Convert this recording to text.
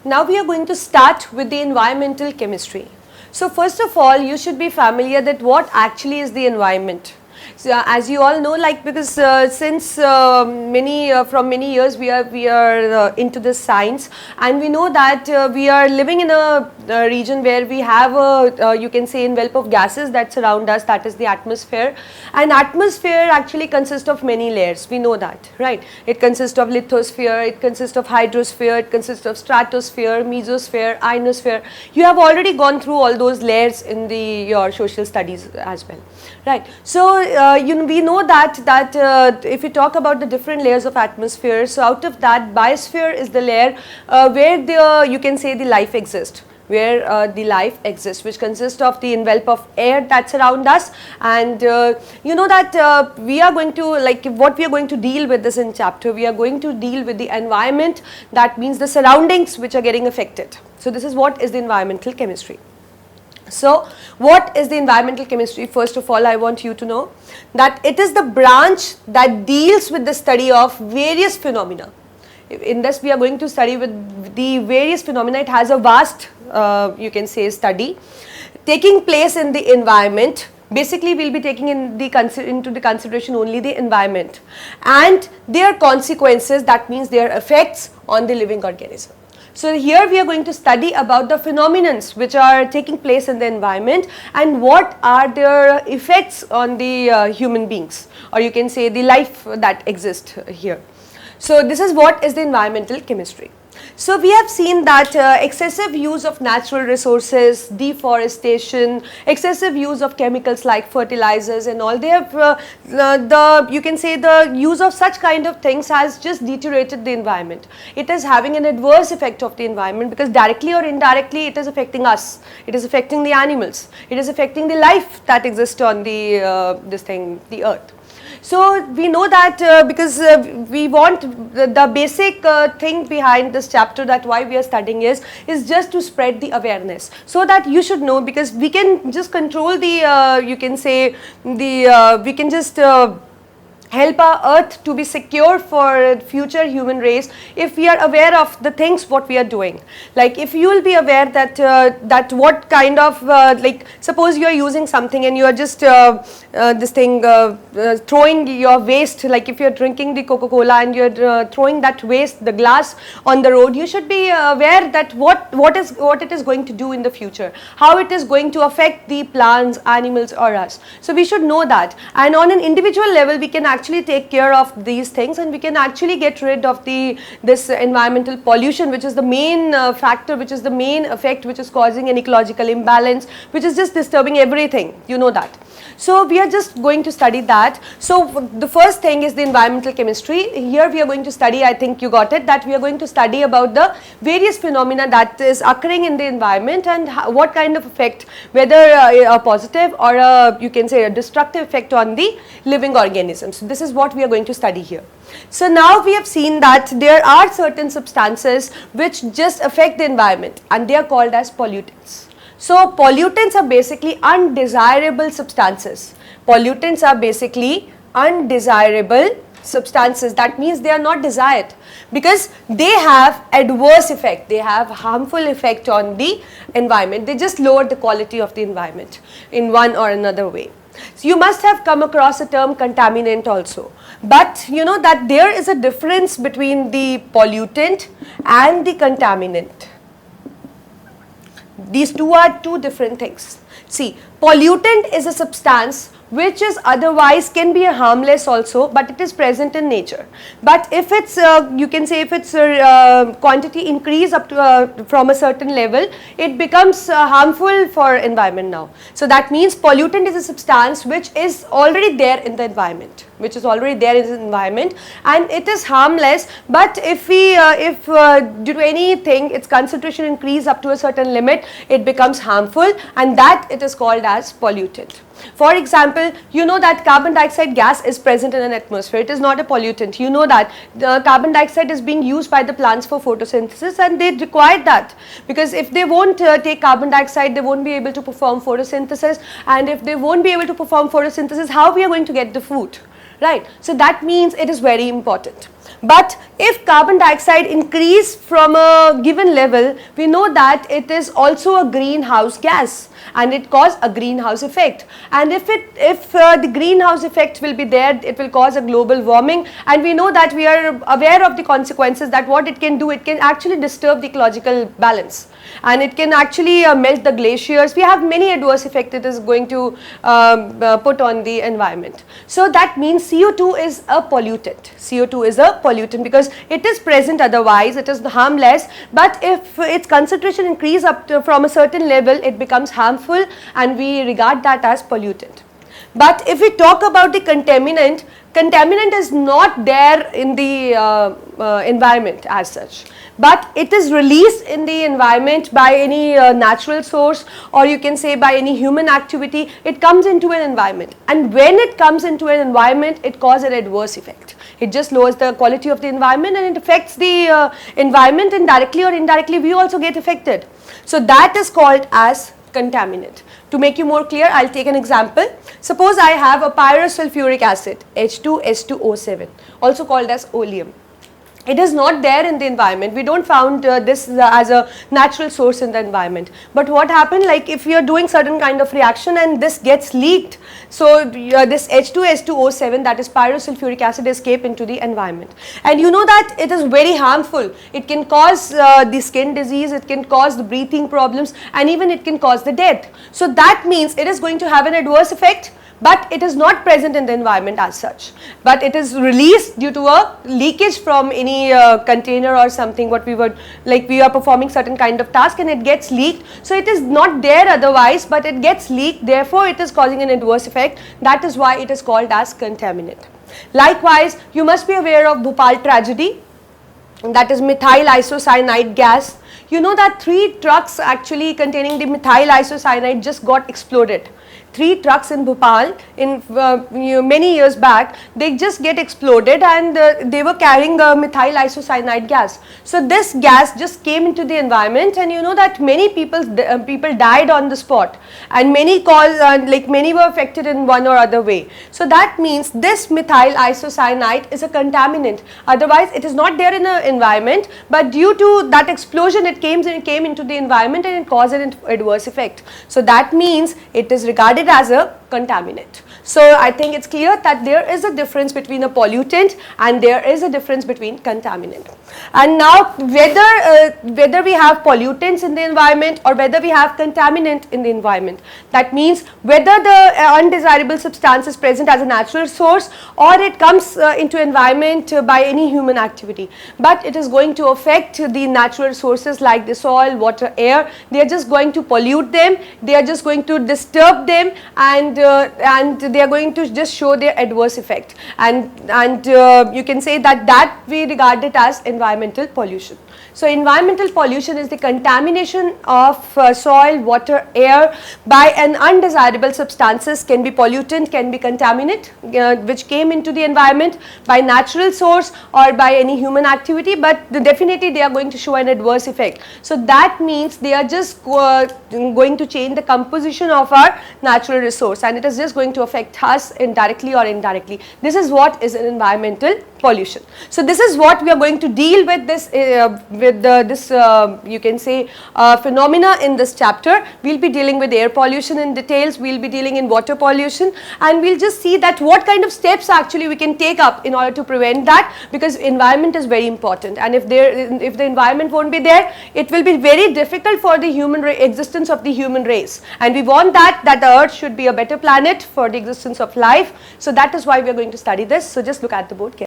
Now we are going to start with the environmental chemistry. So first of all, you should be familiar that what actually is the environment. So as you all know, like because since from many years we are into this science, and we know that we are living in a region where we have a you can say envelope of gases that surround us, that is the atmosphere. And atmosphere actually consists of many layers. We know that, right? It consists of lithosphere, it consists of hydrosphere, it consists of stratosphere, mesosphere, ionosphere. You have already gone through all those layers in your social studies as well, right? So we know that if you talk about the different layers of atmosphere, so out of that, biosphere is the layer where you can say the life exists, where the life exists, which consists of the envelope of air that surround us. And you know that we are going to, like, what we are going to deal with this in chapter, we are going to deal with the environment, that means the surroundings which are getting affected. So this is what is the environmental chemistry. So what is the environmental chemistry? First of all, I want you to know that it is the branch that deals with the study of various phenomena. In this we are going to study with the various phenomena. It has a vast you can say study taking place in the environment. Basically we will be taking into the consideration only the environment and their consequences, that means their effects on the living organism. So here we are going to study about the phenomena which are taking place in the environment and what are their effects on the human beings, or you can say the life that exists here. So this is what is the environmental chemistry. So we have seen that excessive use of natural resources, deforestation, excessive use of chemicals like fertilizers and all, they have you can say the use of such kind of things has just deteriorated the environment. It is having an adverse effect of the environment because directly or indirectly it is affecting us, it is affecting the animals, it is affecting the life that exists on the the earth. So we know that because we want the basic thing behind this chapter, that why we are studying is just to spread the awareness, so that you should know, because we can just control the you can say the we can just help our earth to be secure for future human race if we are aware of the things what we are doing. Like if you will be aware that that what kind of like suppose you are using something and you are just throwing your waste, like if you are drinking the Coca-Cola and you are throwing that waste, the glass on the road, you should be aware that what it is going to do in the future, how it is going to affect the plants, animals or us. So we should know that, and on an individual level we can actually take care of these things, and we can actually get rid of this environmental pollution, which is the main factor, which is the main effect, which is causing an ecological imbalance, which is just disturbing everything, you know that. So we are just going to study that. So the first thing is the environmental chemistry. Here we are going to study, I think you got it, that we are going to study about the various phenomena that is occurring in the environment and what kind of effect, whether a positive or you can say a destructive effect on the living organisms. So this is what we are going to study here. So now we have seen that there are certain substances which just affect the environment and they are called as pollutants. So pollutants are basically undesirable substances. Pollutants are basically undesirable substances. That means they are not desired because they have adverse effect, they have harmful effect on the environment. They just lower the quality of the environment in one or another way. So you must have come across the term contaminant also, but you know that there is a difference between the pollutant and the contaminant. These two are two different things. See, pollutant is a substance which is otherwise can be harmless also, but it is present in nature. But if it's you can say if its quantity increase up to from a certain level, it becomes harmful for environment now. So that means pollutant is a substance which is already there in the environment, and it is harmless, but if we due to anything its concentration increase up to a certain limit, it becomes harmful, and that it is called as pollutant. For example, you know that carbon dioxide gas is present in an atmosphere. It is not a pollutant. You know that the carbon dioxide is being used by the plants for photosynthesis, and they require that, because if they won't take carbon dioxide, they won't be able to perform photosynthesis, and if they won't be able to perform photosynthesis, how we are going to get the food? Right. So that means it is very important. But if carbon dioxide increase from a given level, we know that it is also a greenhouse gas and it cause a greenhouse effect. And if the greenhouse effect will be there, it will cause a global warming, and we know that we are aware of the consequences, that what it can do, it can actually disturb the ecological balance and it can actually melt the glaciers. We have many adverse effects it is going to put on the environment. So that means CO2 is a pollutant. CO2 is a pollutant because it is present otherwise, it is harmless, but if its concentration increase up to from a certain level, it becomes harmful and we regard that as pollutant. But if we talk about the contaminant, contaminant is not there in the environment as such, but it is released in the environment by any natural source, or you can say by any human activity. It comes into an environment, and when it comes into an environment, it causes an adverse effect. It just lowers the quality of the environment and it affects the environment, and directly or indirectly we also get affected. So that is called as contaminant. To make you more clear, I'll take an example. Suppose I have a pyrosulfuric acid, H2S2O7, also called as oleum. It is not there in the environment. We don't found this as a natural source in the environment. But what happened, like if you are doing certain kind of reaction and this gets leaked, so this H2S2O7, that is pyrosulfuric acid, escape into the environment. And you know that it is very harmful. It can cause the skin disease, it can cause the breathing problems, and even it can cause the death. So that means it is going to have an adverse effect, but it is not present in the environment as such, but it is released due to a leakage from any container or something, what we were, like we are performing certain kind of task and it gets leaked. So it is not there otherwise, but it gets leaked, therefore it is causing an adverse effect. That is why it is called as contaminant. Likewise, you must be aware of Bhopal tragedy, that is methyl isocyanide gas. You know that 3 trucks actually containing the methyl isocyanide just got exploded. 3 trucks in Bhopal in many years back, they just get exploded, and they were carrying methyl isocyanide gas. So this gas just came into the environment, and you know that many people died on the spot, and many many were affected in one or other way. So that means this methyl isocyanide is a contaminant. Otherwise it is not there in the environment, but due to that explosion it came into the environment and it caused an adverse effect. So that means it is regarded as a contaminant. So I think it's clear that there is a difference between a pollutant and there is a difference between contaminant. And now whether we have pollutants in the environment or whether we have contaminant in the environment, that means whether the undesirable substance is present as a natural source or it comes into environment by any human activity, but it is going to affect the natural sources like the soil, water, air. They are just going to pollute them, they are just going to disturb them, and they are going to just show their adverse effect, and you can say that we regard it as environmental pollution. So environmental pollution is the contamination of soil, water, air by an undesirable substances, can be pollutant, can be contaminant, which came into the environment by natural source or by any human activity, but definitely they are going to show an adverse effect. So that means they are just going to change the composition of our natural resource, and it is just going to affect us directly or indirectly. This is what is an environmental pollution. So this is what we are going to deal with this you can say phenomena in this chapter. We'll be dealing with air pollution in details, we'll be dealing in water pollution, and we'll just see that what kind of steps actually we can take up in order to prevent that, because environment is very important, and if the environment won't be there, it will be very difficult for the existence of the human race, and we want that the earth should be a better planet for the existence of life. So that is why we are going to study this. So just look at the board carefully.